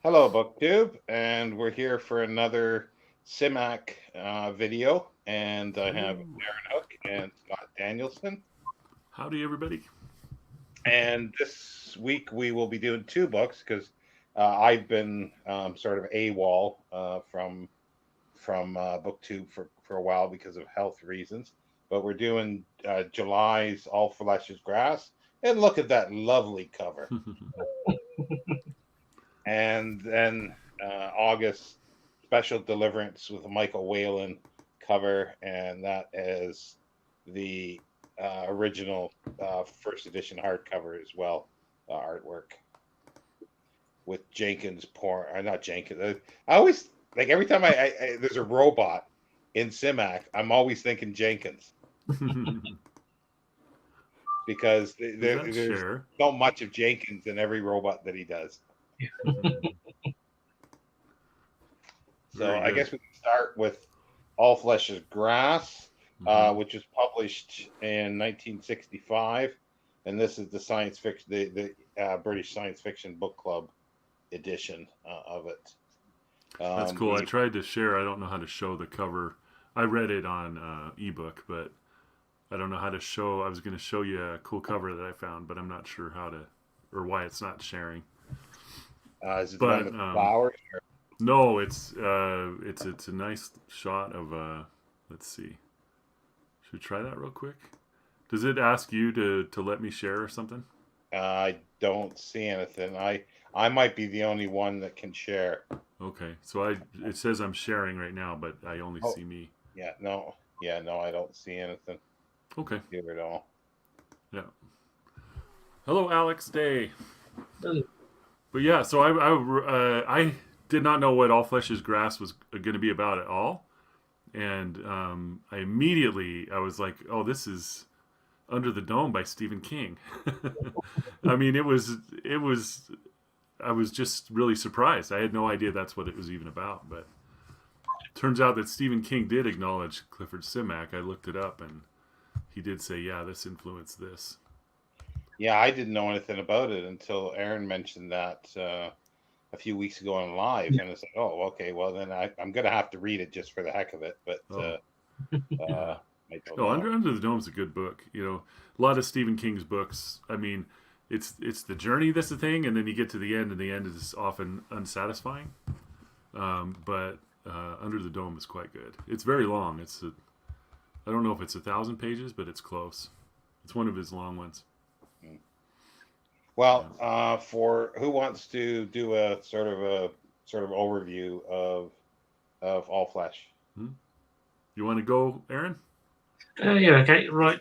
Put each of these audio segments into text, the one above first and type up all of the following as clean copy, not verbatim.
Hello, BookTube, and we're here for another Simak video. And I have Hello. Aaron Hook and Scott Danielson. Howdy, everybody. And this week we will be doing two books because I've been sort of AWOL from BookTube for a while because of health reasons. But we're doing July's All Flesh is Grass, and look at that lovely cover. And then August special Deliverance with a Michael Whalen cover, and that is the original first edition hardcover as well, artwork with Jenkins porn. Not Jenkins. I always like every time there's a robot in Simak, I'm always thinking Jenkins because Is that there's Cher? so much of Jenkins in every robot that he does. So Very I good. guess we can start with All Flesh is Grass, Hmm. which was published in 1965, and this is the science fiction, the British Science Fiction Book Club edition of it. That's cool. I The tried to share. I don't know how to show the cover. I read it on ebook, but I don't know how to show. I was going to show you a cool cover that I found, but I'm not sure how to or why it's not sharing. Is it the one But with the flowers? no, it's a nice shot of let's see. Should we try that real quick? Does it ask you to let me share or something? I don't see anything. I might be the only one that can share. Okay, so it says I'm sharing right now, but I only Oh, see me. yeah, no, I don't see anything Okay, here at all. yeah. Hello, Alex Day. Oh, But yeah, so I did not know what All Flesh is Grass was going to be about at all, and I was like, oh, this is Under the Dome by Stephen King. I mean, it was I was just really surprised. I had no idea that's what it was even about, but turns out that Stephen King did acknowledge Clifford Simak. I looked it up, and he did say, yeah, this influenced this. Yeah, I didn't know anything about it until Aaron mentioned that a few weeks ago on live, and it's like, oh, okay, well then I'm gonna have to read it just for the heck of it, but Oh, yeah. I don't Oh, know. Under the Dome is a good book. You know, a lot of Stephen King's books. I mean, it's the journey that's the thing, and then you get to the end, and the end is often unsatisfying. But Under the Dome is quite good. It's very long. I don't know if it's 1,000 pages, but it's close. It's one of his long ones. Mm. Yeah. Well, for who wants to do a sort of overview of All Flesh? Hmm? You want to go, Aaron? yeah, okay, right.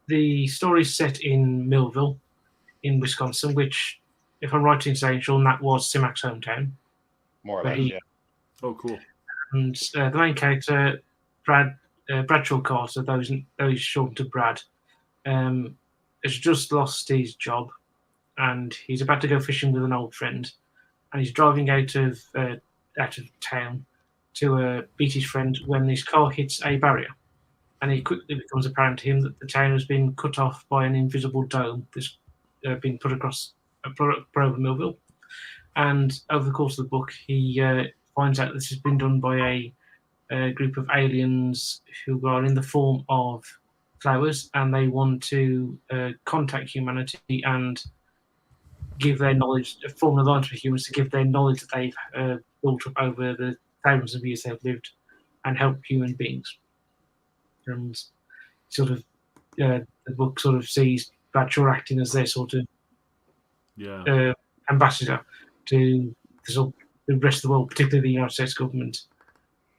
The story's set in Millville, in Wisconsin, which, if I'm right in saying, Sean, that was Simak's hometown. More or Where less, he yeah. Oh, cool. and the main character, Bradshaw Carter, those short to Brad, um, has just lost his job, and he's about to go fishing with an old friend, and he's driving out of town to beat his friend when this car hits a barrier. And it quickly becomes apparent to him that the town has been cut off by an invisible dome that's been put across over Millville. And over the course of the book, he finds out this has been done by a group of aliens who are in the form of flowers, and they want to contact humanity and give their knowledge, form an alliance with humans to give their knowledge that they've built up over the thousands of years they've lived and help human beings. And sort of the book sort of sees Bradshaw acting as their sort of Yeah. ambassador to the rest of the world, particularly the United States government,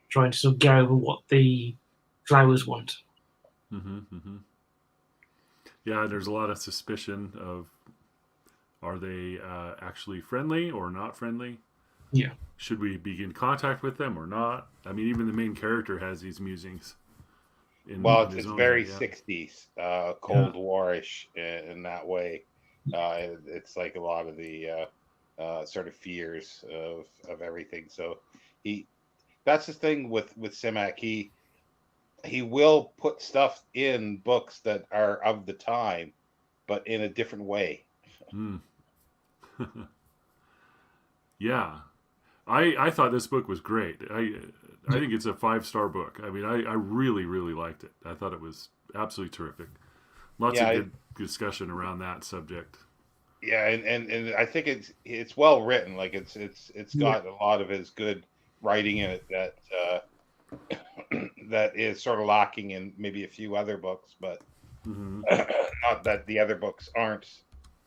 trying to sort of get over what the flowers want. Mm-hmm, mm-hmm. Yeah, there's a lot of suspicion of are they actually friendly or not friendly? Yeah. Should we be in contact with them or not? I mean, even the main character has these musings Well, in his it's own head. very Yeah. 60s, Yeah. Cold Warish in that way. It's like a lot of the sort of fears of everything. So he that's the thing with Simak. He will put stuff in books that are of the time, but in a different way. Mm. Yeah. I thought this book was great. I think it's a 5-star book. I mean, I really, really liked it. I thought it was absolutely terrific. Lots Yeah, of good discussion around that subject. yeah, and I think it's well written. Like it's Yeah. got a lot of his good writing in it that that is sort of lacking in maybe a few other books, but Mm-hmm. not that the other books aren't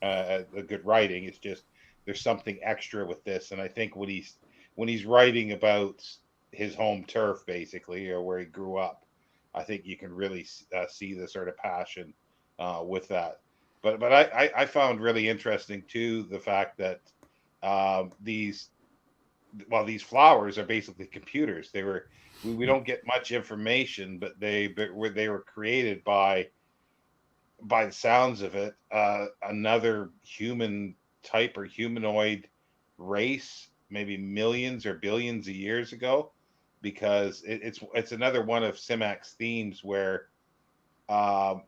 a good writing. It's just there's something extra with this, and I think when he's writing about his home turf, basically, or where he grew up, I think you can really see the sort of passion with that. But I found really interesting too the fact that these these flowers are basically computers. We don't get much information, but they were created by the sounds of it, another human type or humanoid race, maybe millions or billions of years ago, because it's another one of Simak's themes where um,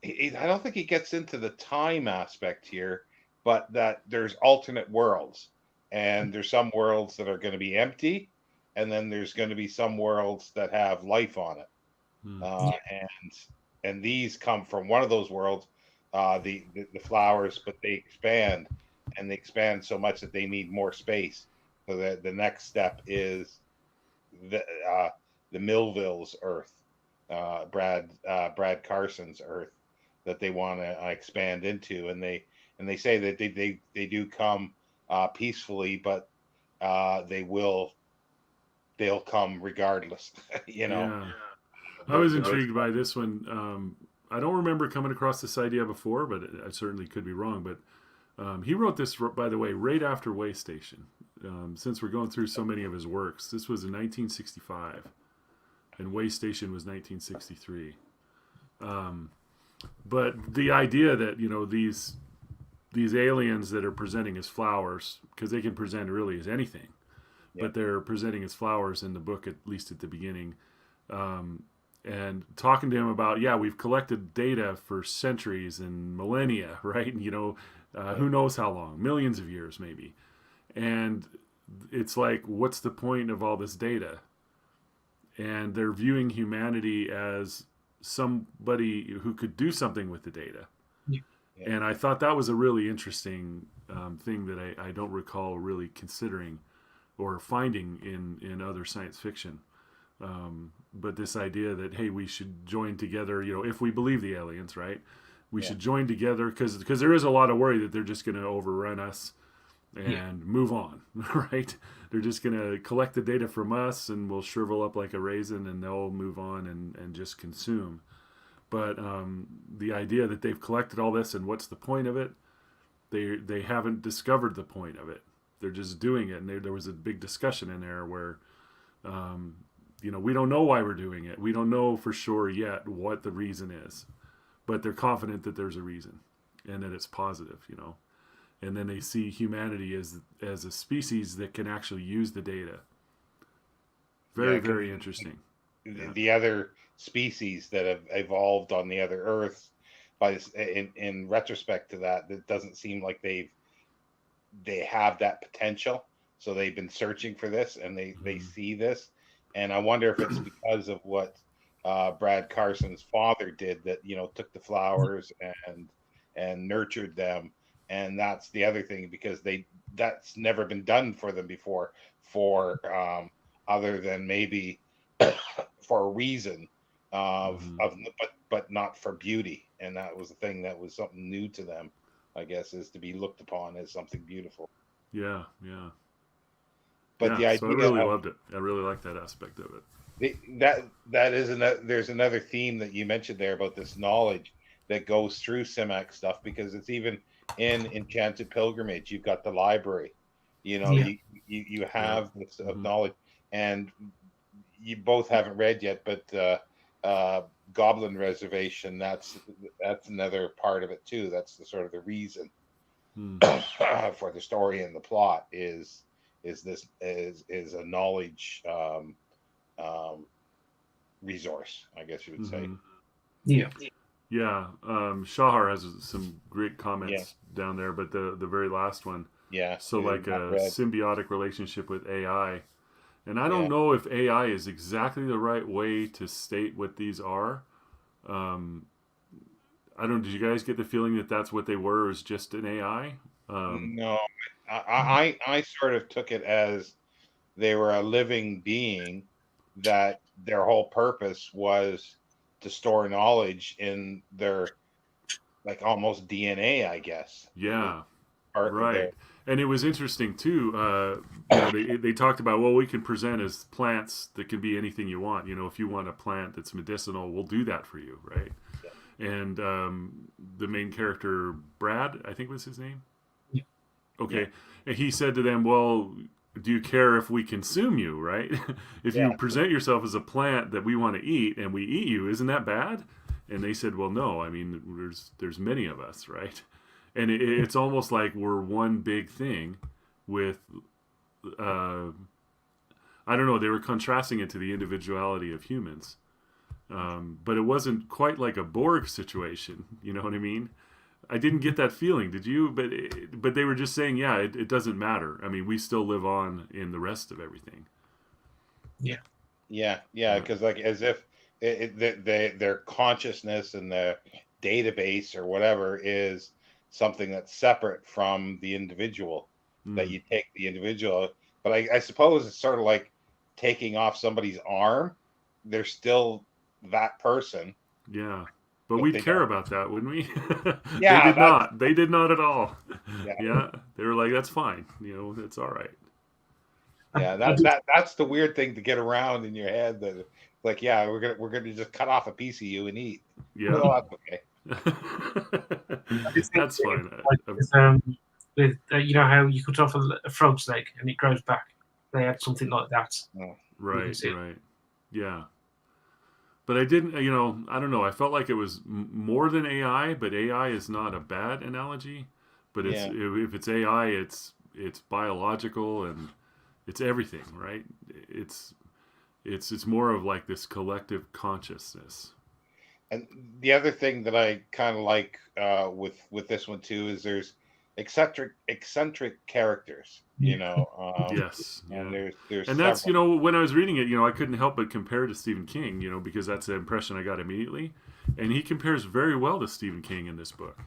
I don't think he gets into the time aspect here, but that there's alternate worlds, and there's some worlds that are going to be empty, and then there's going to be some worlds that have life on it, Mm. and these come from one of those worlds, the flowers, but they expand, and they expand so much that they need more space. So that the next step is the the Millville's Earth, Brad Carson's Earth, that they want to expand into, and they say that they do come peacefully, but they will they'll come regardless. You know, Yeah. I the was the intrigued by this one. I don't remember coming across this idea before, but I certainly could be wrong. But he wrote this, by the way, right after Way Station. Since we're going through so many of his works, this was in 1965, and Way Station was 1963. Um, but the idea that these aliens that are presenting as flowers, because they can present really as anything, yeah, but they're presenting as flowers in the book, at least at the beginning. Um, and talking to him about, yeah, we've collected data for centuries and millennia, right? And, yeah, who knows how long, millions of years maybe. And it's like, what's the point of all this data? And they're viewing humanity as somebody who could do something with the data. Yeah. yeah. And I thought that was a really interesting thing that I don't recall really considering or finding in other science fiction. But this idea that, hey, we should join together, if we believe the aliens, right? We Yeah. should join together because there is a lot of worry that they're just going to overrun us and move on, right? They're just going to collect the data from us and we'll shrivel up like a raisin and they'll move on and just consume. But the idea that they've collected all this and what's the point of it? They haven't discovered the point of it. They're just doing it. And there was a big discussion in there where um, we don't know why we're doing it. We don't know for sure yet what the reason is, but they're confident that there's a reason and that it's positive. And then they see humanity as a species that can actually use the data. Yeah, Very, because very interesting. Yeah. the other species that have evolved on the other Earths, in retrospect to that, it doesn't seem like they have that potential. So they've been searching for this, and they Mm-hmm. see this, and I wonder if it's because of what Brad Carson's father did, that took the flowers and nurtured them, and that's the other thing, because that's never been done for them before, for other than maybe for a reason Mm-hmm. but not for beauty, and that was the thing that was something new to them, I guess, is to be looked upon as something beautiful. Yeah, yeah, But yeah. the So I idea really of loved it. I really liked that aspect of it. that is another, there's another theme that you mentioned there about this knowledge that goes through Simak stuff, because it's even in Enchanted Pilgrimage. You've got the library, Yeah. you Yeah. have this of Mm-hmm. knowledge, and you both haven't read yet, but Goblin Reservation, that's another part of it too. That's the sort of the reason Mm. for the story and the plot is a knowledge um, resource, I guess you would say. Mm-hmm. Yeah. Yeah. Shahar has some great Yeah, comments down there, but the very last one. Yeah, So like not a read. symbiotic relationship with AI. And I don't Yeah. know if AI is exactly the right way to state what these are. Um, I don't. Did you guys get the feeling that that's what they were? Is just an AI? No, I sort of took it as they were a living being that their whole purpose was to store knowledge in their like almost DNA, I guess. It was Yeah, part of their right. And it was interesting too. They talked about, well, we can present as plants that can be anything you want. If you want a plant that's medicinal, we'll do that for you, right? yeah, And the main character, Brad, I think was his name. Yeah. yeah, Okay, and he said to them, well, do you care if we consume you, right? If you yeah, present yourself as a plant that we want to eat and we eat you, isn't that bad? And they said, well, no. I mean, there's many of us, right? And it's almost like we're one big thing with uh, I don't know. They were contrasting it to the individuality of humans, but it wasn't quite like a Borg situation. You know what I mean? I didn't get that feeling. Did you? But they were just saying, yeah, it doesn't matter. I mean, we still live on in the rest of everything. Yeah. yeah. Yeah. Because like as if their consciousness and their database or whatever is something that's separate from the individual. That Mm, you take the individual, but I suppose it's sort of like taking off somebody's arm. They're still that person, yeah. But but we'd they care don't. about that, wouldn't we? They Yeah, did that's not. They did not at all. yeah, Yeah. They were like, that's fine. It's all right. yeah. I did, That's the weird thing to get around in your head. That like, yeah, we're gonna just cut off a piece of you and eat. Yeah. Oh, that's okay. I did think That's fine. like with you know how you cut off a frog's leg and it grows back. They had something like that. Oh, You can Right, see it. right. Yeah. But I didn't, I don't know. I felt like it was more than AI, but AI is not a bad analogy. But it's yeah. if it's AI, it's biological and it's everything, right? It's it's more of like this collective consciousness. And the other thing that I kind of like with this one too is there's eccentric characters, Yeah. Yes, and yeah. there's And that's, several. when I was reading it, I couldn't help but compare to Stephen King, because that's the impression I got immediately. And he compares very well to Stephen King in this book.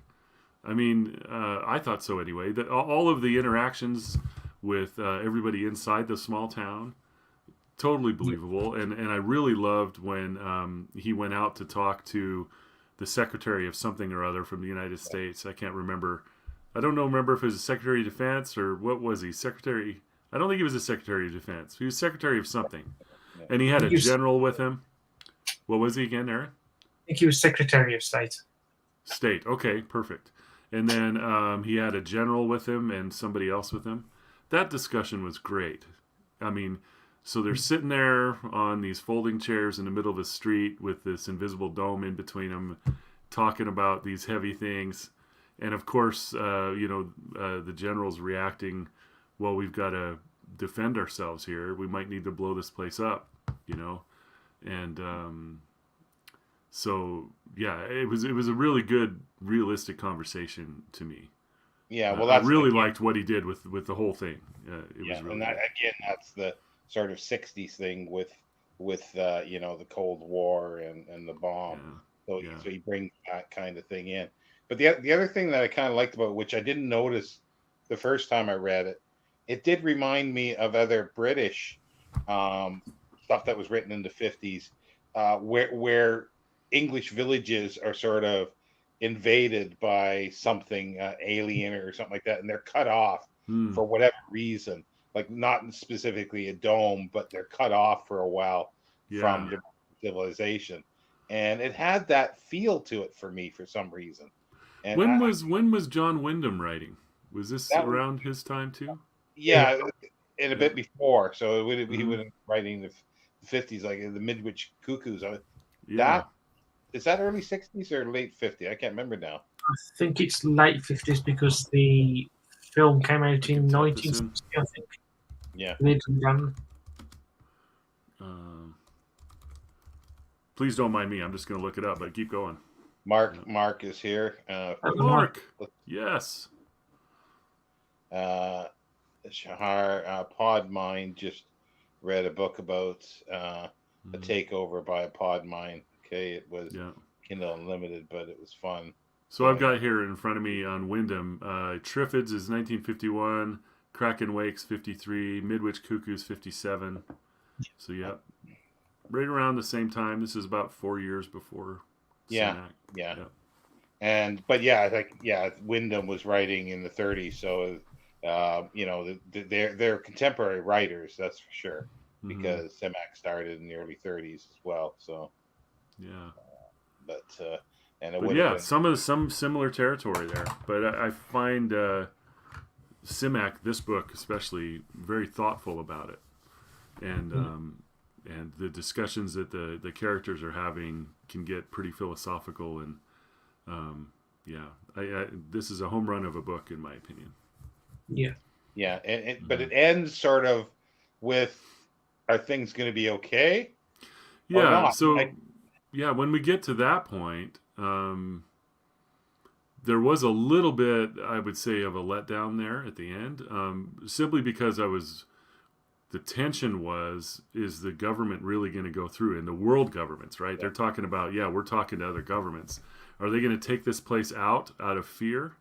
I mean, I thought so anyway. That all of the interactions with everybody inside the small town, totally believable. And I really loved when he went out to talk to the Secretary of something or other from the United States. I can't remember. I don't know. Remember if it was Secretary of Defense or what was he? Secretary. I don't think he was a Secretary of Defense. He was Secretary of something, Yeah. and he I had think a he was, general with him. What was he again, Aaron? I think he was Secretary of State. State. Okay, perfect. And then he had a general with him and somebody else with him. That discussion was great. I mean, so they're sitting there on these folding chairs in the middle of the street with this invisible dome in between them, talking about these heavy things. And of course, the general's reacting, well, we've got to defend ourselves here. We might need to blow this place up, you know? And so yeah, it was a really good, realistic conversation to me. Yeah, well, I that's really again, liked what he did with the whole thing. It yeah, was and really that good. again, that's the sort of '60s thing with the Cold War and the bomb. Yeah, So yeah. so he brings that kind of thing in. But the other thing that I kind of liked about, which I didn't notice the first time I read it, it did remind me of other British um, stuff that was written in the '50s, where English villages are sort of invaded by something alien or something like that, and they're cut off Hmm. for whatever reason, like not specifically a dome, but they're cut off for a while from Yeah. the civilization. And it had that feel to it for me for some reason. And When was John Wyndham writing? Was this that would, around his time too? Yeah. yeah, in a Yeah. bit before. So he Hmm. would have been writing the '50s, like the Midwich Cuckoos. Yeah. That is that early '60s or late '50s? I can't remember now. I think it's late 50s because the film came I out can in type this in. 1960, I think. Yeah. Um, please don't mind me. I'm just going to look it up, but keep going. Mark is here. At the moment. Mark. Yes. Shahar Podmine just read a book about a takeover by a pod mine. Okay, it was Kindle Unlimited, but it was fun. So I've got here in front of me on Wyndham, Triffids is 1951, Kraken Wakes 53, Midwich Cuckoos 57. So yeah, right around the same time. This is about 4 years before. Yeah. But Wyndham was writing in the 30s, so they're contemporary writers, that's for sure, because Simak started in the early 30s as well. So some similar territory there. But I find Simak, this book especially, very thoughtful about it, and the discussions that the characters are having can get pretty philosophical, and this is a home run of a book in my opinion. But it ends sort of with, are things going to be okay? Yeah. So when we get to that point, there was a little bit, I would say, of a letdown there at the end, simply because the tension is the government really going to go through, and the world governments, right? They're talking about, we're talking to other governments. Are they going to take this place out of fear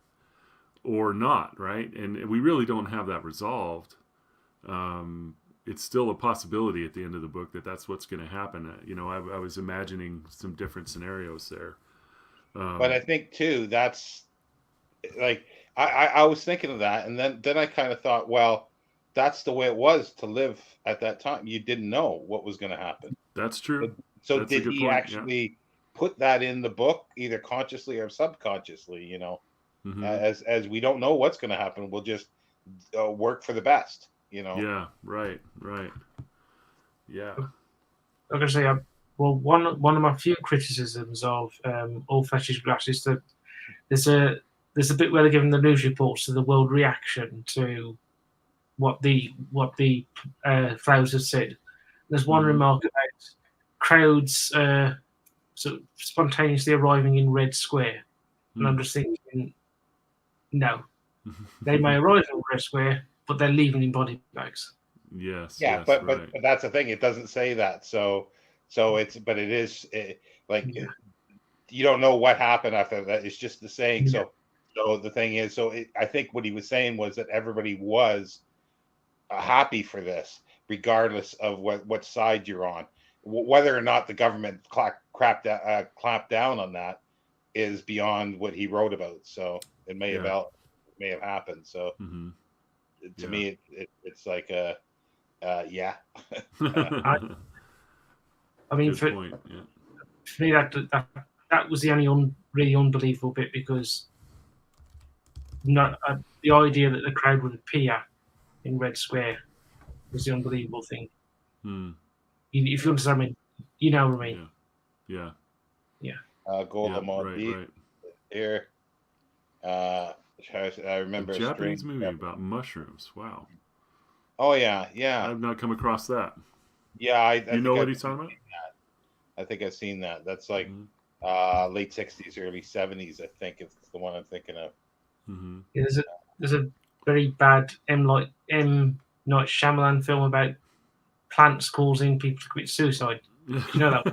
or not, right? And we really don't have that resolved. It's still a possibility at the end of the book that's what's going to happen. I was imagining some different scenarios there. But I think too, that's like, I was thinking of that, and then I kind of thought, well, that's the way it was to live at that time. You didn't know what was going to happen. That's true. So that's did he actually put that in the book, either consciously or subconsciously? As we don't know what's going to happen, we'll just work for the best. Yeah. Right. Yeah. Like I say, one of my few criticisms of All Flesh is Grass is that there's a bit where they're giving the news reports to the world reaction to what the flowers have said. There's one remark about crowds sort of spontaneously arriving in Red Square, and I'm just thinking, no, they may arrive in Red Square, but they're leaving in body bags. Yes. But that's the thing. It doesn't say that. So it is you don't know what happened after that. It's just the saying. Yeah. So the thing is, I think what he was saying was that everybody was happy for this, regardless of what side you're on. Whether or not the government clamped down on that is beyond what he wrote about. So it may have happened. So to me, it's like a I mean, for me, that was the only really unbelievable bit, because the idea that the crowd would appear in Red Square was the unbelievable thing. If you understand me, you know what I mean. Yeah. Golden right. Here. I remember a Japanese movie about mushrooms. Wow. Oh yeah. I've not come across that. Yeah, I know what he's talking about? I think I've seen that. That's like late 60s, early 70s. I think it's the one I'm thinking of. Yeah, there's a very bad M. Night Shyamalan film about plants causing people to commit suicide. Do you know that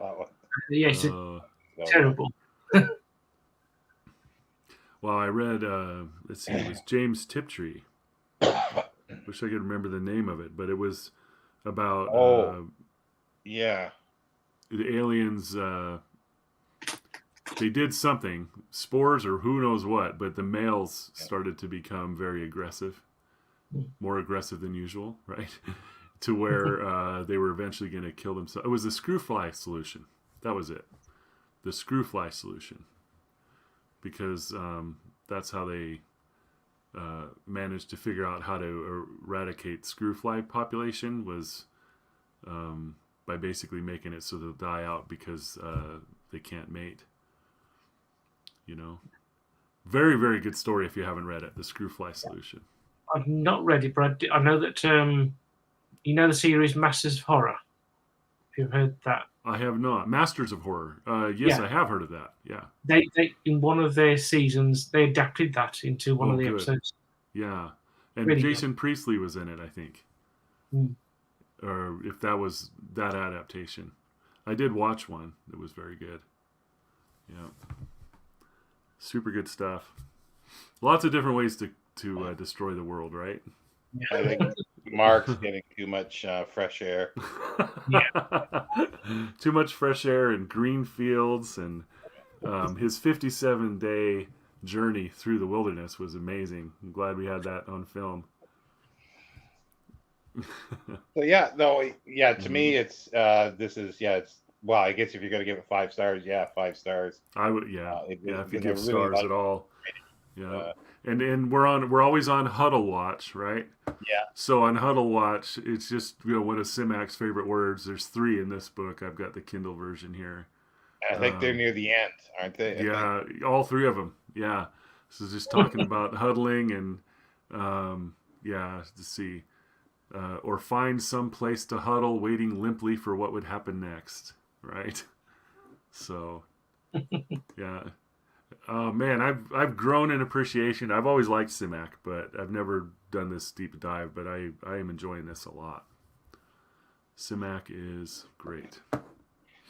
one? Yes, it's terrible. Well, I read, let's see, it was James Tiptree. Wish I could remember the name of it, but it was about the aliens. They did something, spores or who knows what, but the males started to become very aggressive, more aggressive than usual, right? To where they were eventually going to kill themselves. It was the screw fly solution. That was it. The screw fly solution. Because that's how they managed to figure out how to eradicate screw fly population, was by basically making it so they'll die out because they can't mate. Very, very good story if you haven't read it, The Screw Fly Solution. I've not read it, but I know that the series Masters of Horror. Have you heard that? I have not. Masters of Horror. Yes, I have heard of that. Yeah. They in one of their seasons they adapted that into one of the episodes. Yeah, and Really Jason Priestley was in it, I think, Mm. or if that was that adaptation. I did watch one. It was very good. Yeah, super good stuff. Lots of different ways to destroy the world, right? I think Mark's getting too much fresh air. Too much fresh air and green fields, and his 57-day journey through the wilderness was amazing. I'm glad we had that on film. So yeah, no, yeah. To Mhm. me, it's this is it's well. I guess if you're gonna give it 5 stars, 5 stars. I would, yeah, yeah. If you Because I give really stars like. at all, yeah. Uh, And we're always on Huddle Watch, right? yeah, So on Huddle Watch, it's just one of Simak's favorite words. There's 3 in this book. I've got the Kindle version here. I think they're near the end, aren't they? I think. Yeah, all 3 of them. Yeah. So just talking about huddling and to see. Or find some place to huddle, waiting limply for what would happen next, right? So, yeah. Oh man, I've grown in appreciation. I've always liked Simak, but I've never done this deep dive. But I am enjoying this a lot. Simak is great.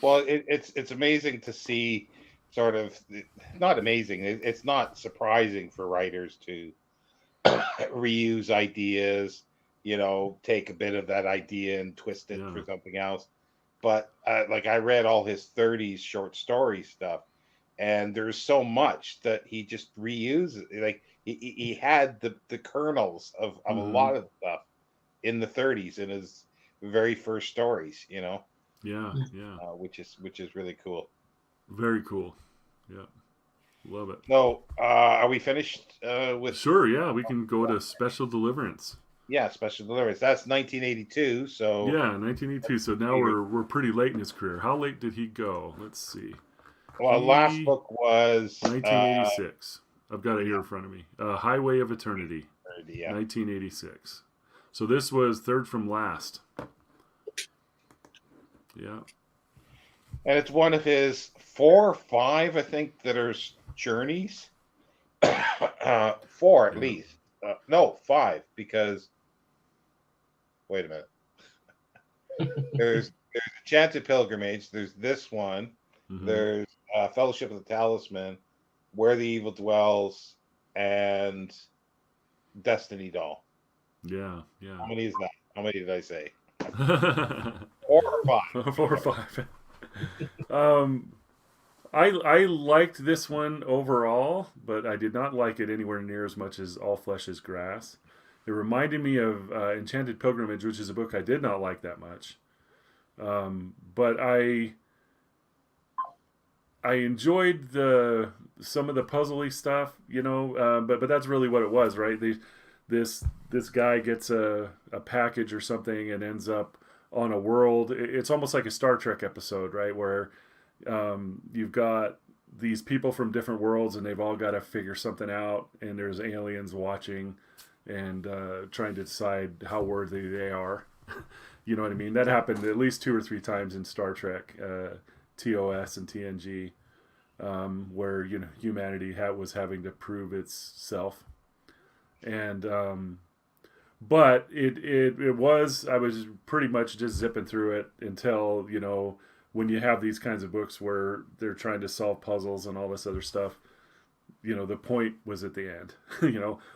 Well, it's amazing to see, sort of, not amazing. It's not surprising for writers to reuse ideas. Take a bit of that idea and twist it Yeah. for something else. But like I read all his 30s short story stuff, and there's so much that he just reuses. Like he had the kernels of a Mm-hmm. lot of stuff in the 30s in his very first stories. Yeah. Yeah. Which is really cool. Very cool. Yeah. Love it. So, are we finished with? Sure. Yeah. We can go to Special Deliverance. Yeah, Special Deliverance. That's 1982. So, Yeah, 1982. So now we're pretty late in his career. How late did he go? Let's see. well, last book was 1986. I've got it yeah, here in front of me. Highway of Eternity, yeah, 1986. So this was third from last. Yeah. and it's one of his 4 or 5, I think, that are journeys. 4 at Yeah. least. No, 5, because wait a minute. There's Enchanted Pilgrimage. There's this one. Mm-hmm. There's Fellowship of the Talisman, Where the Evil Dwells, and Destiny Doll. Yeah. Yeah. How many is that? How many did I say? 4 4 or 5. or 5. I liked this one overall, but I did not like it anywhere near as much as All Flesh is Grass. It reminded me of Enchanted Pilgrimage, which is a book I did not like that much. But I enjoyed some of the puzzly stuff, but that's really what it was, right? This guy gets a package or something and ends up on a world. It's almost like a Star Trek episode, right, where you've got these people from different worlds and they've all got to figure something out, and there's aliens watching and trying to decide how worthy they are. You know what I mean? That happened at least 2 or 3 times in Star Trek, TOS and TNG, where humanity was having to prove itself, and but it was, I was pretty much just zipping through it until when you have these kinds of books where they're trying to solve puzzles and all this other stuff. The point was at the end.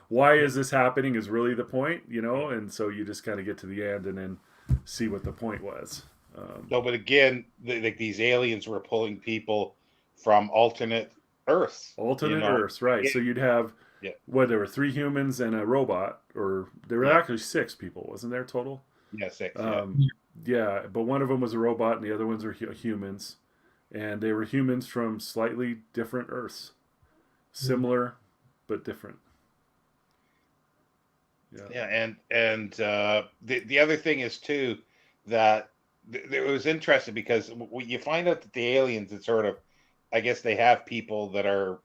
Why is this happening is really the point. And so you just kind of get to the end and then see what the point was. No, but again, like these aliens were pulling people from alternate Earths. Alternate Earths, right? Yeah. So you'd have Yeah. there were 3 humans and a robot, or there were actually 6 people, wasn't there total? Yeah, 6. Yeah, but one of them was a robot and the other ones are humans, and they were humans from slightly different Earths, similar but different. Yeah, and the other thing is too that it was interesting because you find out that the aliens, it's sort of, I guess they have people that are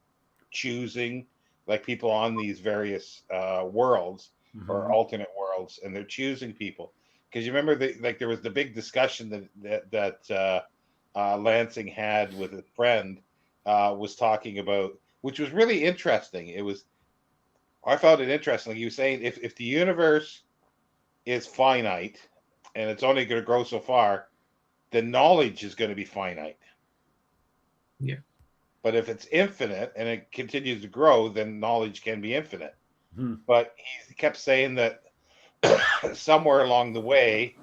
choosing, like people on these various worlds or alternate worlds, and they're choosing people. Because you remember, there was the big discussion that Lansing had with a friend, was talking about, which was really interesting. It was I found it interesting. Like you were saying, if the universe is finite and it's only going to grow so far, then knowledge is going to be finite. Yeah. But if it's infinite and it continues to grow, then knowledge can be infinite. Hmm. But he kept saying that somewhere along the way,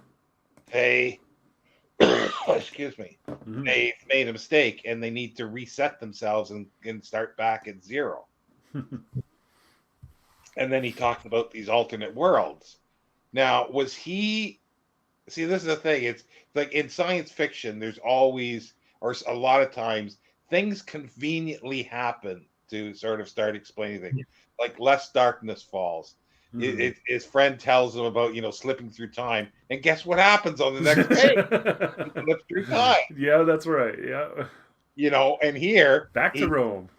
they, excuse me, Mhm. they've made a mistake and they need to reset themselves and start back at zero. And then he talked about these alternate worlds. Now, was he? See, this is the thing. It's like in science fiction, there's always, or a lot of times, things conveniently happen to sort of start explaining things. Yeah. Like less darkness falls. Mhm. His friend tells him about slipping through time, and guess what happens on the next page? He slips through time. Yeah, that's right. Yeah. And here Back to Rome.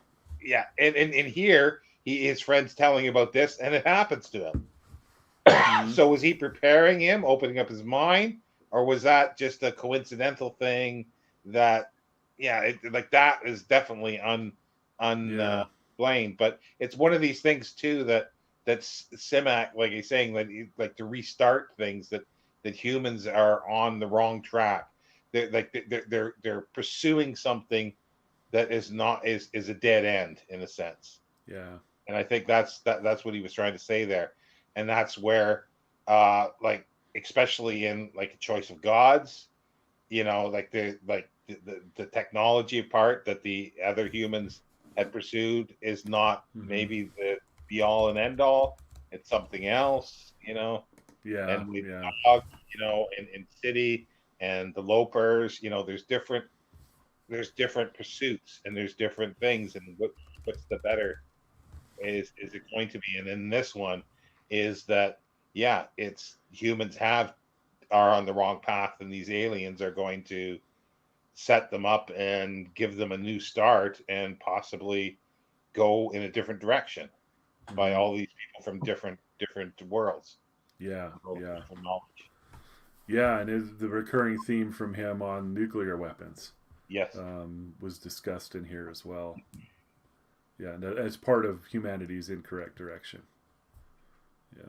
yeah, and here his friend's telling about this, and it happens to him. Mhm. So was he preparing him, opening up his mind, or was that just a coincidental thing? That like that is definitely Yeah. blamed. But it's one of these things too that's Simak, like he's saying, that like to restart things, that humans are on the wrong track. They're pursuing something that is a dead end in a sense. Yeah. And I think that's what he was trying to say there. And that's where like especially in like a choice of gods, like the technology part that the other humans had pursued is not Mhm. maybe the be all and end all. It's something else, Yeah. and with Yeah. dog, in city and the lopers, there's different pursuits and there's different things, and what's the better is it going to be? And then this one is that it's humans are on the wrong path, and these aliens are going to set them up and give them a new start and possibly go in a different direction by Mhm. all these people from different worlds, Yeah. all Yeah. different knowledge. Yeah, and the recurring theme from him on nuclear weapons Yes. was discussed in here as well. Yeah, and as part of humanity's incorrect direction. Yeah,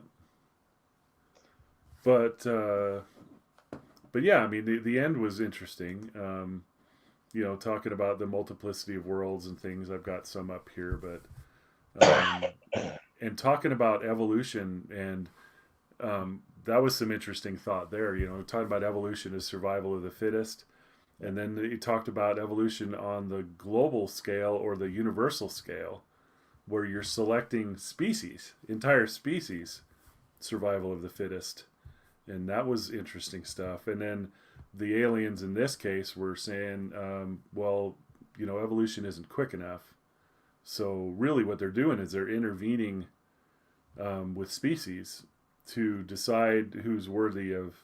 but yeah, I mean the end was interesting. Talking about the multiplicity of worlds and things. I've got some up here, but and talking about evolution and that was some interesting thought there. Talking about evolution as survival of the fittest. And then he talked about evolution on the global scale or the universal scale, where you're selecting species, entire species, survival of the fittest. And that was interesting stuff. And then the aliens in this case were saying, well, evolution isn't quick enough. So really what they're doing is they're intervening with species to decide who's worthy of,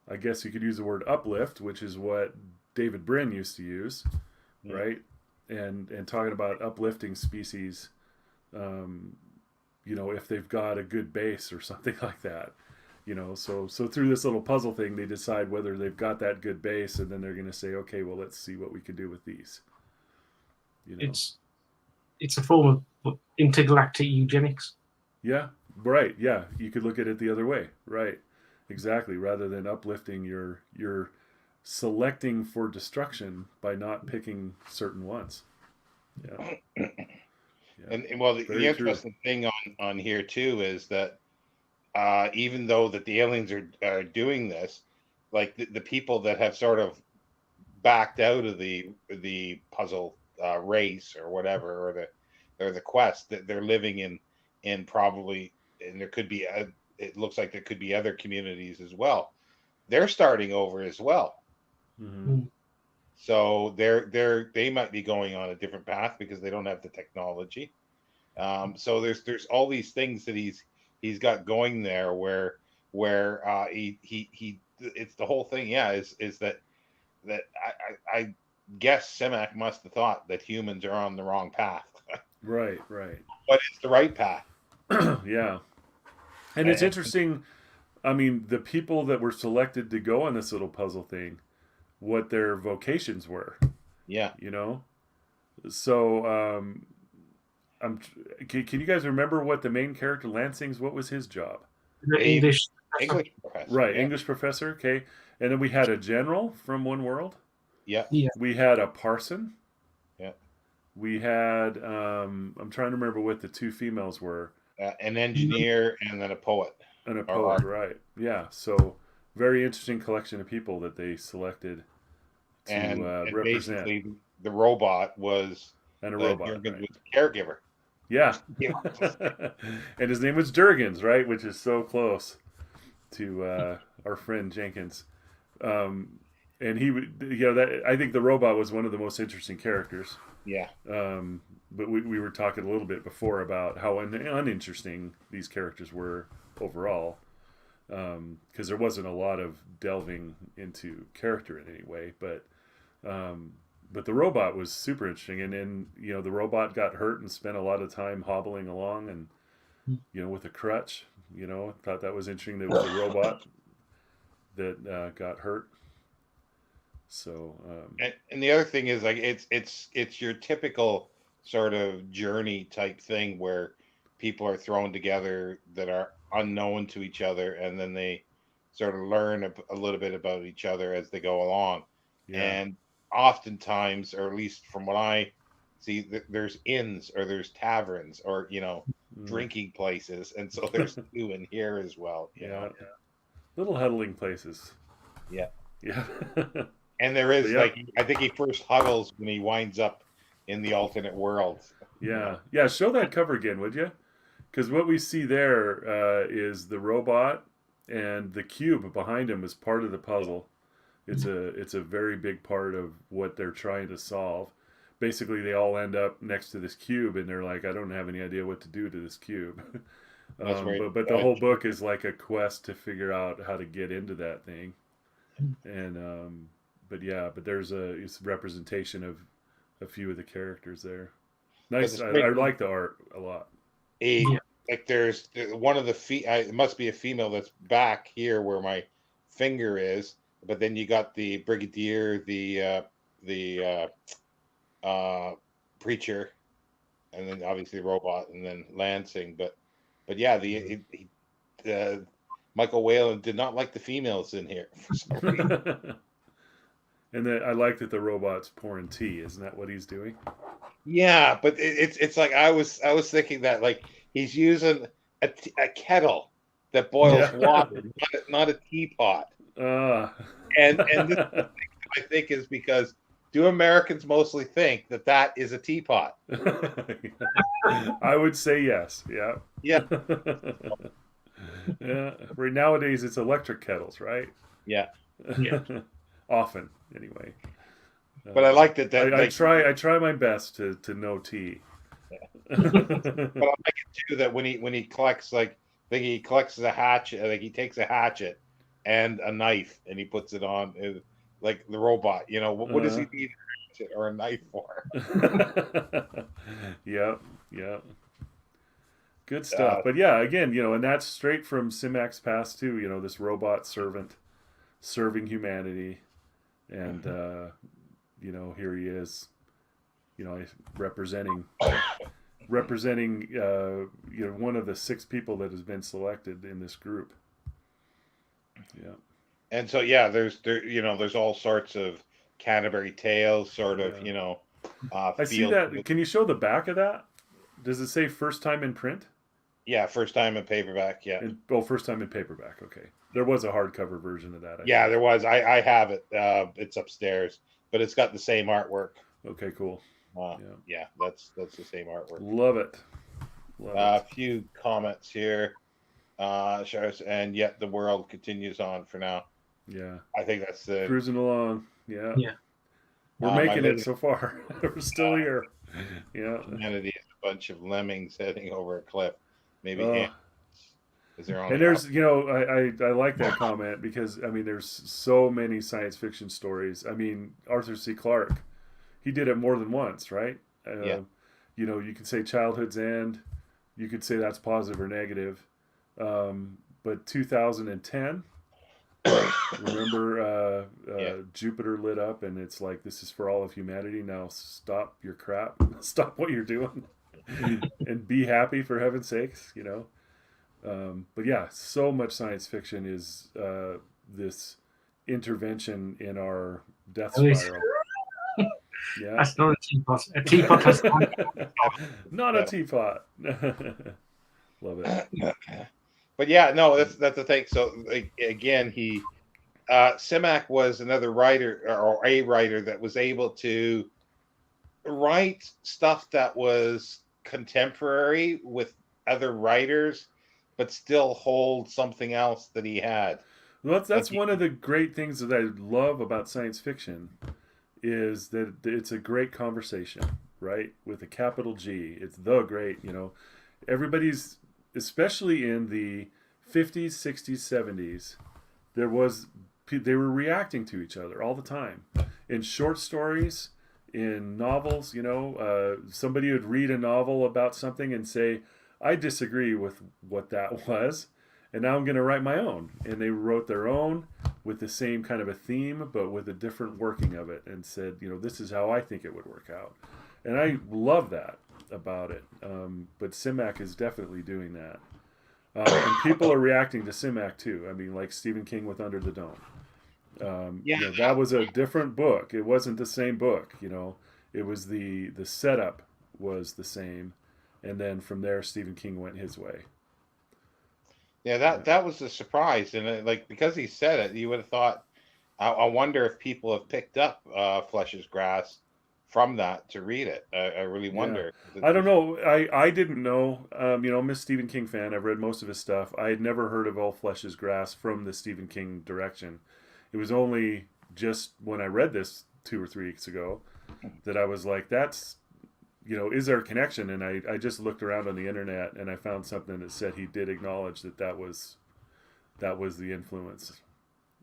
I guess you could use the word uplift, which is what David Brin used to use, Mm. right? And talking about uplifting species, if they've got a good base or something like that. So through this little puzzle thing, they decide whether they've got that good base, and then they're going to say, okay, well, let's see what we can do with these. It's a form of intergalactic eugenics. Yeah, right. Yeah, you could look at it the other way, right? Exactly. Rather than uplifting, you're selecting for destruction by not picking certain ones. Yeah. Yeah. And well, the Very true. interesting thing on here too is that even though that the aliens are doing this, like the people that have sort of backed out of the puzzle race or whatever, or the quest, that they're living in probably, and there could be it looks like there could be other communities as well. They're starting over as well. Mm-hmm. So they might be going on a different path because they don't have the technology. So there's all these things that he's got going there where he it's the whole thing. Yeah, is that I guess Simak must have thought that humans are on the wrong path, Right. Right. but it's the right path. Yeah. And it's And interesting. I mean, the people that were selected to go on this little puzzle thing, what their vocations were, yeah, So Can you guys remember what the main character Lansing's? What was his job? The A English. English professor. Right, Yeah. English professor. Okay, and then we had a general from One World. Yeah. Yeah. We had a parson. Yeah. We had. I'm trying to remember what the two females were. An engineer and then a poet. And a Or poet, art. right? Yeah. So very interesting collection of people that they selected to And represent. basically the robot was And a robot, Jurgens right? was the caregiver. Yeah. Yeah. And his name was Jurgens, right? Which is so close to our friend Jenkins. And he would, that I think the robot was one of the most interesting characters. Yeah. But we were talking a little bit before about how uninteresting these characters were overall, because there wasn't a lot of delving into character in any way. But the robot was super interesting, and then the robot got hurt and spent a lot of time hobbling along, and with a crutch. Thought that was interesting. There was a robot that got hurt. So and the other thing is like it's your typical sort of journey type thing where people are thrown together that are unknown to each other, and then they sort of learn a little bit about each other as they go along. yeah, And oftentimes, or at least from what I see, there's inns or there's taverns or drinking places, and so there's two in here as well. Yeah. Little huddling places. Yeah. Yeah. And there is Yeah. like I think he first huddles when he winds up in the alternate world. Yeah. Yeah. Show that cover again, would you? Because what we see there is the robot, and the cube behind him is part of the puzzle. It's a very big part of what they're trying to solve. Basically, they all end up next to this cube, and they're like, I don't have any idea what to do to this cube. That's right. But the whole book is like a quest to figure out how to get into that thing. And but there's it's a representation of a few of the characters there. Nice. I like the art a lot. Like there's one of the it must be a female that's back here where my finger is, but then you got the brigadier, the preacher, and then obviously the robot, and then Lansing. But yeah, the Michael Whalen did not like the females in here for some reason. And then I like that the robot's pouring tea. Isn't that what he's doing? Yeah, but it's like I was thinking that like he's using a kettle that boils water, not a teapot. And this I think is because do Americans mostly think that is a teapot? I would say yes. Yeah. Yeah. Yeah. Right nowadays it's electric kettles, right? Yeah. Often, anyway. But I like that. I try my best to know tea. But I like it too that when he collects I think he collects a hatchet. Like he takes a hatchet and a knife and he puts it on like the robot. What does he need a hatchet or a knife for? Yep. Good stuff. But yeah, again, and that's straight from Simak's past too. This robot servant serving humanity, and here he is, representing one of the 6 people that has been selected in this group. Yeah. And so there's all sorts of Canterbury Tales sort of I see that. Can you show the back of that? Does it say first time in print? Yeah, first time in paperback. Yeah. First time in paperback. Okay. There was a hardcover version of that. I think. There was. I have it. It's upstairs, but it's got the same artwork. Okay, cool. Yeah, that's the same artwork. Love it. A few comments here. And yet the world continues on for now. Yeah. I think that's the cruising along. Yeah. Yeah. We're making it so far. We're still here. Yeah. Humanity is a bunch of lemmings heading over a cliff. Maybe is there and there's I like that comment because there's so many science fiction stories. Arthur C. Clarke, he did it more than once, right? You could say Childhood's End, you could say that's positive or negative, but 2010, remember Jupiter lit up and it's like, this is for all of humanity, now stop your crap, stop what you're doing. and be happy for heaven's sakes, you know. But yeah, so much science fiction is this intervention in our death spiral. Yeah. That's not a teapot. A teapot has. Not a teapot. Love it. But yeah, no, that's the thing. So like, again, Simak was another writer or a writer that was able to write stuff that was contemporary with other writers, but still hold something else that he had. Well, that's Like, one of the great things that I love about science fiction is that it's a great conversation, right? With a capital G. It's the great, you know. Everybody's, especially in the 50s, 60s, 70s, they were reacting to each other all the time. In short stories, in novels, you know, somebody would read a novel about something and say, I disagree with what that was, and now I'm going to write my own. And they wrote their own with the same kind of a theme, but with a different working of it, and said, you know, this is how I think it would work out. And I love that about it. But Simak is definitely doing that. And people are reacting to Simak too. I mean, like Stephen King with Under the Dome. yeah, You know, that was a different book. It wasn't the same book. You know, it was the setup was the same, and then from there Stephen King went his way. yeah, that was a surprise, and like because he said it, you would have thought. I wonder if people have picked up Flesh is Grass from that to read it. I really Yeah, wonder. I don't know. I didn't know. You know, I'm a Stephen King fan. I've read most of his stuff. I had never heard of All Flesh is Grass from the Stephen King direction. It was only just when I read this 2 or 3 weeks ago that I was like, that's, you know, is there a connection? And I just looked around on the internet and I found something that said he did acknowledge that was the influence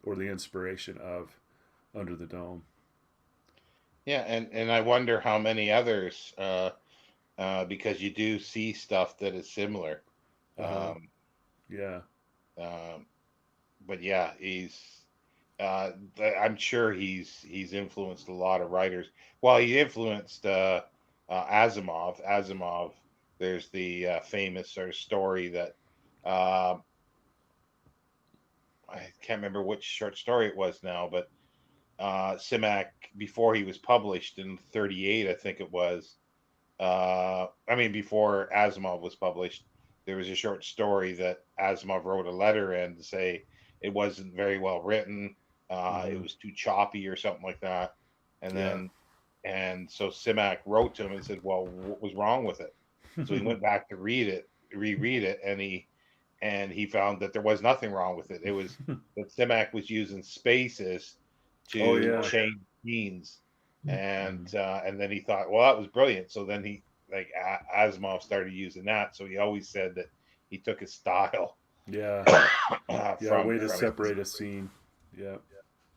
or the inspiration of Under the Dome. Yeah, and I wonder how many others, because you do see stuff that is similar. Uh huh. Um, Yeah. um, but yeah, I'm sure he's influenced a lot of writers. Well, he influenced Asimov. Asimov, there's the famous sort of story that uh, I can't remember which short story it was now, but Simak, before he was published in '38, I think it was. I mean, before Asimov was published, there was a short story that Asimov wrote a letter in to say it wasn't very well written. It Mm-hmm. was too choppy or something like that. And Yeah. then, and so Simak wrote to him and said, "Well, what was wrong with it?" So he went back to reread it, and he found that there was nothing wrong with it. It was that Simak was using spaces Oh to yeah. change scenes, Mm-hmm. and then he thought, well, that was brilliant. So then he like Asimov started using that. So he always said that he took his style Yeah. Yeah. from Way to from it. separate a scene. Yeah.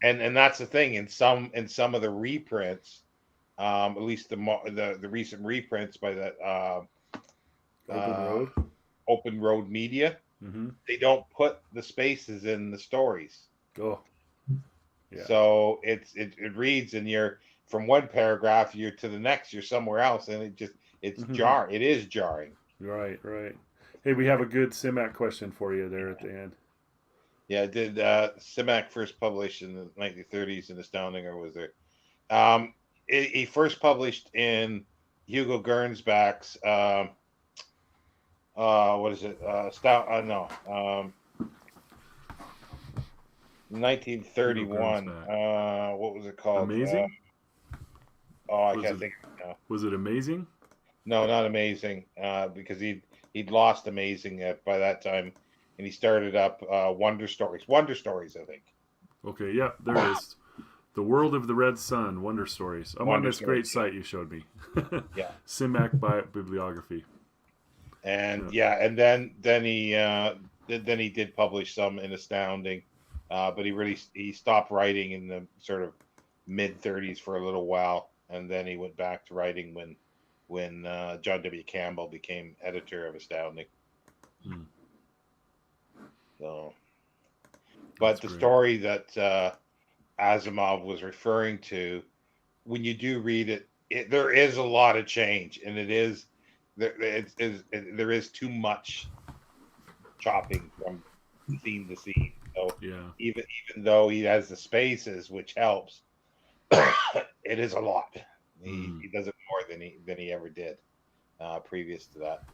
And that's the thing in some of the reprints, at least the recent reprints by that Open uh, road. Open Road Media, Mm-hmm. they don't put the spaces in the stories. Oh. Yeah. So it reads, and you're from one paragraph you're to the next, you're somewhere else, and it is jarring. Right. Right. Hey, we have a good Simak question for you there at the end. Yeah, did Simak first published in the 1930s in Astounding, or was there? Um, he first published in Hugo Gernsback's what is it? No, um, Hugo Gurn's 1931. back. What was it called? Amazing. Oh, I Was can't it? think of it now. Was it amazing? No, not Amazing, because he'd lost Amazing by that time, and he started up Wonder Stories. Wonder Stories, I think. Okay. Yeah. There it is. The World of the Red Sun, Wonder Stories. I'm on Wonder this great Stories. site you showed me. Yeah, Simak bibliography. and Yeah. yeah, and then he did publish some in Astounding, but he stopped writing in the sort of mid '30s for a little while, and then he went back to writing when John W. Campbell became editor of Astounding. Hmm. So, That's but the great. story that Asimov was referring to, when you do read it, there is a lot of change, and there is too much chopping from scene to scene. So Yeah. even though he has the spaces, which helps, it is a lot. He does it more than he ever did previous to that.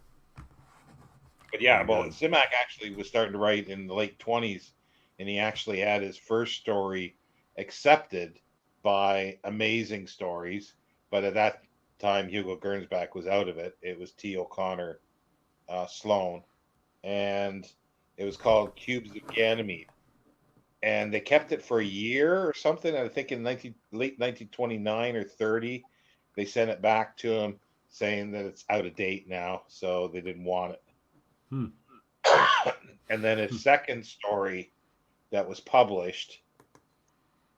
But yeah, Very well, good. Simak actually was starting to write in the late 20s, and he actually had his first story accepted by Amazing Stories. But at that time, Hugo Gernsback was out of it. It was T. O'Connor Sloan, and it was called Cubes of Ganymede. And they kept it for a year or something. I think in late 1929 or 30, they sent it back to him saying that it's out of date now, so they didn't want it. Hmm. And then his second story that was published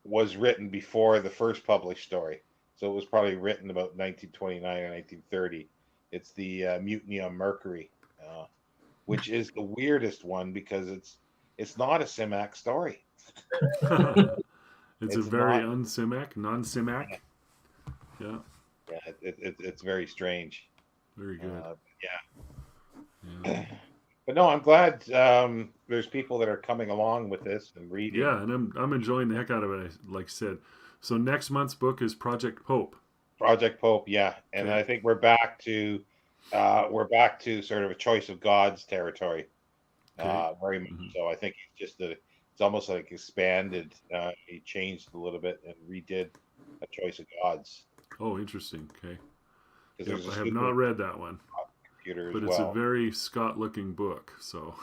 was written before the first published story. So it was probably written about 1929 or 1930. It's the Mutiny on Mercury, which is the weirdest one because it's not a Simak story. It's a It's very not. non-Simak. Yeah, Yeah, it's very strange. very good. Yeah. Yeah, but no, I'm glad there's people that are coming along with this and reading. Yeah, and I'm enjoying the heck out of it. Like I said, so next month's book is Project Pope. Project Pope, yeah, and Okay. I think we're back to sort of a choice of God's territory, Okay. very much Hmm. so. I think it's almost like expanded. He changed a little bit and redid a choice of God's Oh, interesting. Okay. because Yep, there's a I have super not read that one, computer as but it's a well. very Scott-looking book. So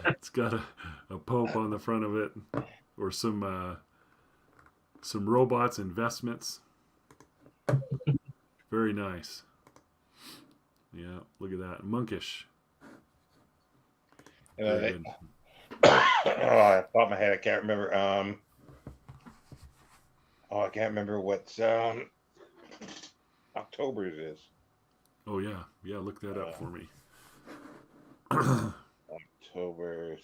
it's got a pope on the front of it, or some robots investments. Very nice. Yeah, look at that. Monkish. And Very good. oh, I thought in my head, I can't remember. I can't remember what October's is. Oh yeah, yeah. Look that up Uh, for me. October's.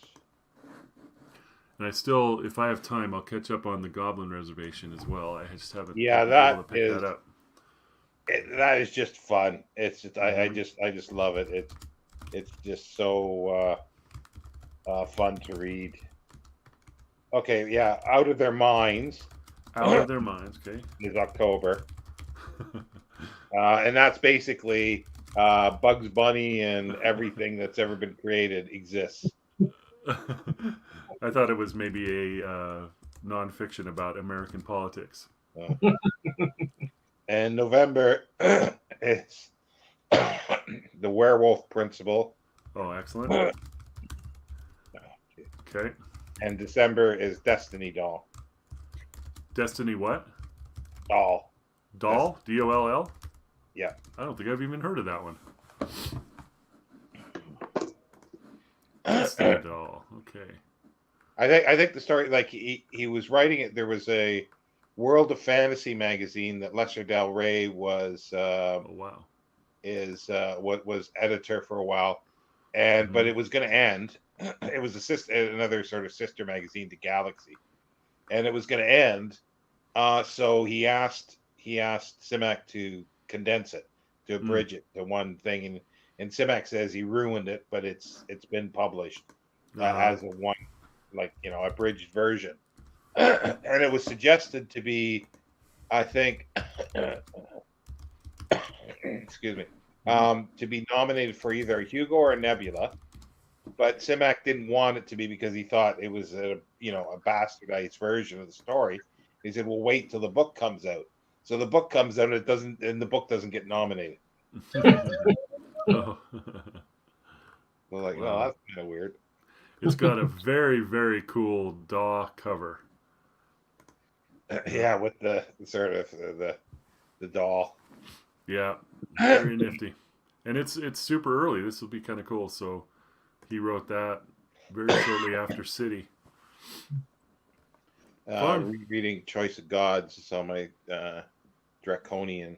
And I still, if I have time, I'll catch up on the Goblin Reservation as well. I just haven't Yeah, been able to pick that up. that is just fun. It's just Hmm. I just love it. It's just so fun to read. Okay, yeah, Out of Their Minds Out of their minds. Okay. is October, and that's basically Bugs Bunny and everything that's ever been created exists. I thought it was maybe a nonfiction about American politics. Uh, and November is the Werewolf Principle, Oh, excellent. Okay. and December is Destiny Doll. Destiny what? Doll. That's, Doll? DOLL? yeah. I don't think I've even heard of that one. Destiny Doll. Okay. I think the story, like he was writing it. There was a World of Fantasy magazine that Lester Del Rey Oh, wow. what was editor for a while, and but Hmm. it was going to end. It was another sort of sister magazine to Galaxy, and it was going to end. So he asked Simak to condense it, to Mm. abridge it to one thing, and Simak says he ruined it, but it's been published Uh-huh. as a one, like, abridged version. And it was suggested to be, I think, excuse me, Hmm. to be nominated for either a Hugo or a Nebula. But Simak didn't want it to be because he thought it was a bastardized version of the story. He said, "Well, wait till the book comes out." So the book comes out, and the book doesn't get nominated. Oh. We're like, "Oh, Wow. that's kind of weird." It's got a very, very cool DAW cover. Yeah. Yeah, with the sort of the doll. Yeah. Very nifty. And it's super early. This will be kind of cool. So he wrote that very shortly after City. Fun. Rereading Choice of Gods. So my draconian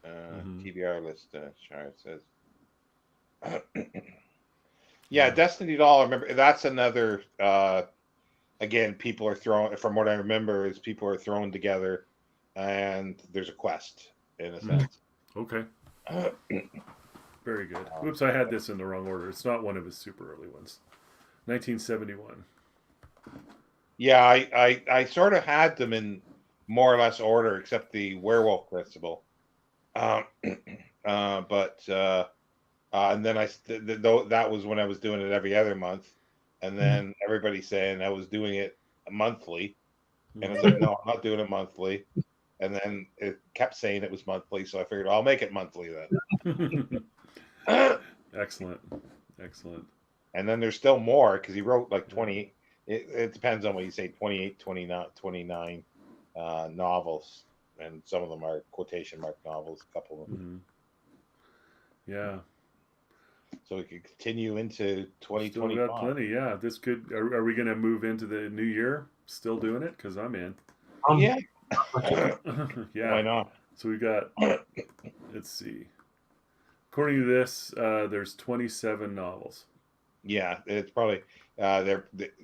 Hmm. TBR list. Shire says. Yeah, Yeah. Destiny Doll. I remember that's another. Again, people are throwing. From what I remember, is people are thrown together, and there's a quest in a Mm. sense. Okay. Very good. Whoops, I had this in the wrong order. It's not one of his super early ones. 1971. Yeah, I sort of had them in more or less order, except the Werewolf Crucible. And then that was when I was doing it every other month, and then everybody saying I was doing it monthly, and I was like, no, I'm not doing it monthly. And then it kept saying it was monthly, so I figured I'll make it monthly then. Excellent. Excellent. And then there's still more because he wrote like 20. It depends on what you say, 28, 29 novels, and some of them are quotation mark novels, a couple of them. Yeah. So we could continue into Still 2025. got plenty. Yeah, this could. Are we going to move into the new year? Still doing it? Because I'm in. Yeah. Yeah. Why not? So we got. Let's see. According to this, there's 27 novels. Yeah, it's probably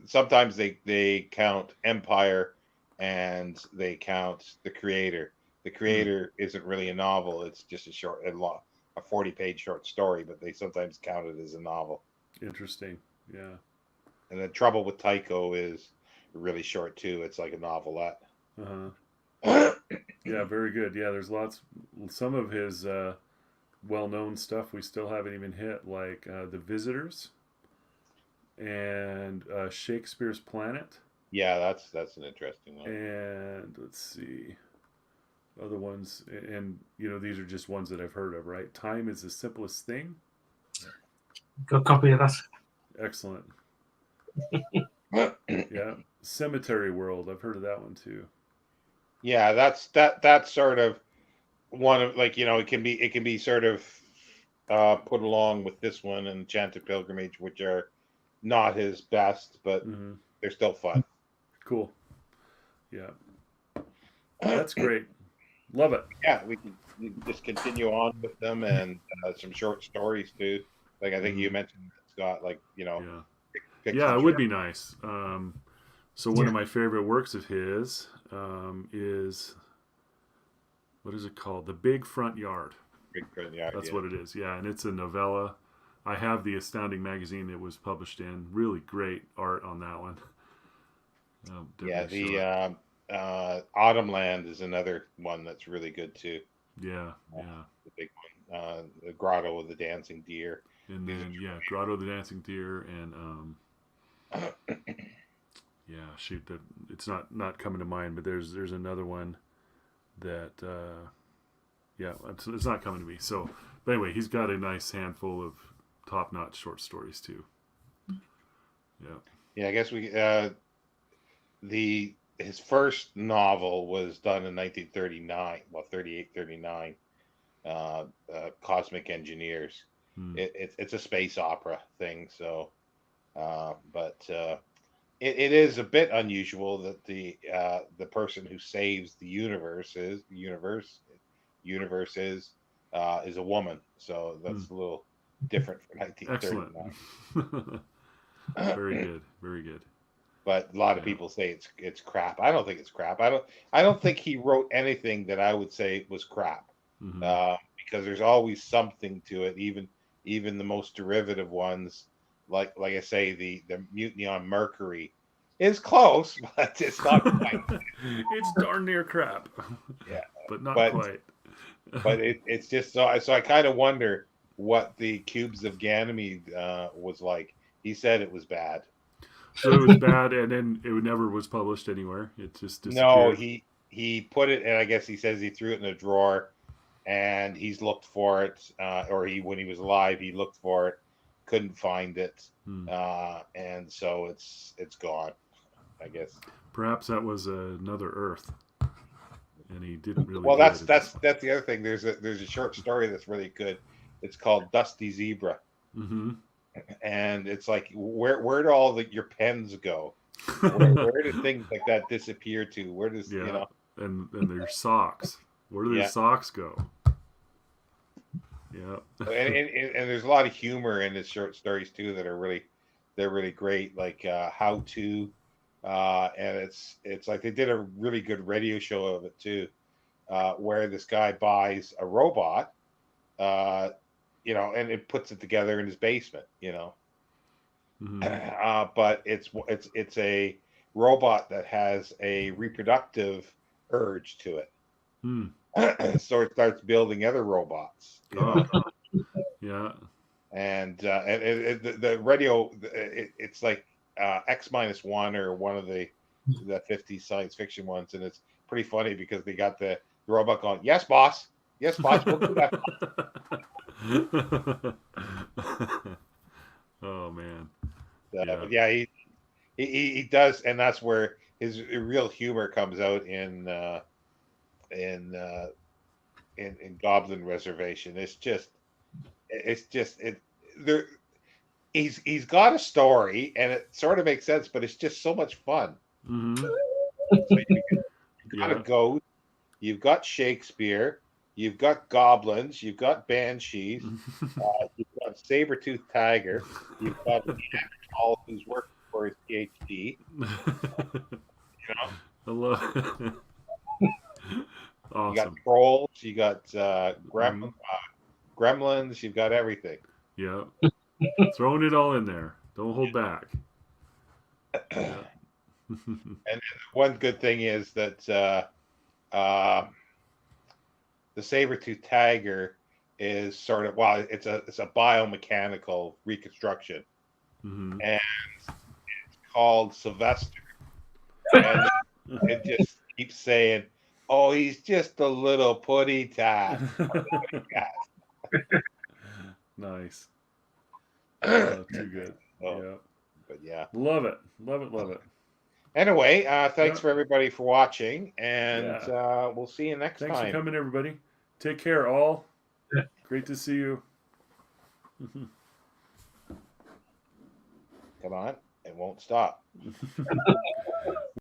sometimes they count Empire and they count The Creator. The Creator isn't really a novel; it's just a 40-page short story, but they sometimes count it as a novel. Interesting. Yeah. And the Trouble with Tycho is really short too. It's like a novelette. Yeah, very good. Yeah, there's lots. Some of his well-known stuff we still haven't even hit, like The Visitors and Shakespeare's Planet. Yeah, that's an interesting one. And let's see, other ones, and these are just ones that I've heard of. Right, Time is the Simplest Thing. Got a copy of that. Excellent. Yeah, Cemetery World. I've heard of that one too. Yeah, that's sort of one of, like, it can be sort of put along with this one and Enchanted Pilgrimage, which are not his best, but they're still fun. Cool. Yeah, that's great. Love it. Yeah, we can just continue on with them, and some short stories too. Like I think you mentioned, Scott. Like Yeah. pick Yeah, some it would short- be nice. So one of my favorite works of his is, what is it called? The Big Front Yard. That's what it is. Yeah, and it's a novella. I have the Astounding magazine it was published in. Really great art on that one. Yeah, the Autumn Land is another one that's really good too. Yeah, yeah. The big one, the Grotto of the Dancing Deer. And then Grotto of the Dancing Deer, and yeah, shoot, it's not coming to mind, but there's another one that yeah, it's not coming to me. So, but anyway, he's got a nice handful of top-notch short stories too. Yeah. Yeah, I guess his first novel was done in 1939. Well, 38, 39. Cosmic Engineers. It's a space opera thing. So, but it is a bit unusual that the person who saves the universe is a woman. So that's a little different from 1939. Excellent. Very good. Very good. But a lot of people say it's crap. I don't think it's crap. I don't think he wrote anything that I would say was crap. Because there's always something to it. Even the most derivative ones, like I say, the Mutiny on Mercury is close, but it's not quite. It's darn near crap. Yeah, but not quite. But it's just so I kind of wonder what the Cubes of Ganymede was like. He said it was bad. So it was bad, and then it never was published anywhere. It just disappeared. No, he put it, and I guess he says he threw it in a drawer, and he's looked for it, or when he was alive, he looked for it, couldn't find it, and so it's gone, I guess. Perhaps that was another Earth, and he didn't really. Well, that's the other thing. There's a short story that's really good. It's called Dusty Zebra. And it's like, where do all your pens go? Where do things like that disappear to? Where does and their socks? Where do their socks go? Yeah. and there's a lot of humor in his short stories too that are really great. Like How To, and it's like they did a really good radio show of it too, where this guy buys a robot you know, and it puts it together in his basement, you know. Mhm. But it's a robot that has a reproductive urge to it. Hmm. So it starts building other robots, you know. Oh, yeah. And the radio, it's like X-1 or one of the 50 science fiction ones, and it's pretty funny because they got the robot going, yes boss, we'll do that. Oh man. Yeah. But yeah, he does, and that's where his real humor comes out in uh in Goblin Reservation. It's just there. He's got a story, and it sort of makes sense, but it's just so much fun. Mhm. So you've got a Yeah. ghost, you've got Shakespeare, you've got goblins, you've got banshees, you've got saber-toothed tiger, you've got Neanderthal who's working for his PhD. You know, I love. you got Awesome. trolls, you got Mhm. gremlins, you've got everything. Yeah. Throwing it all in there. Don't hold back. Yeah. And one good thing is that the saber-tooth tiger is sort of, well, it's a biomechanical reconstruction, Mhm. and called Sylvester, and it just keeps saying, "Oh, he's just a little putty tat." Nice. So, Oh, too good. Yeah. but yeah. Love it. Love it. Love it. Anyway, thanks Yeah. for everybody for watching, and Yeah. we'll see you next Thanks for time. coming, everybody. Take care, all. Yeah. Great to see you. Come on, it won't stop.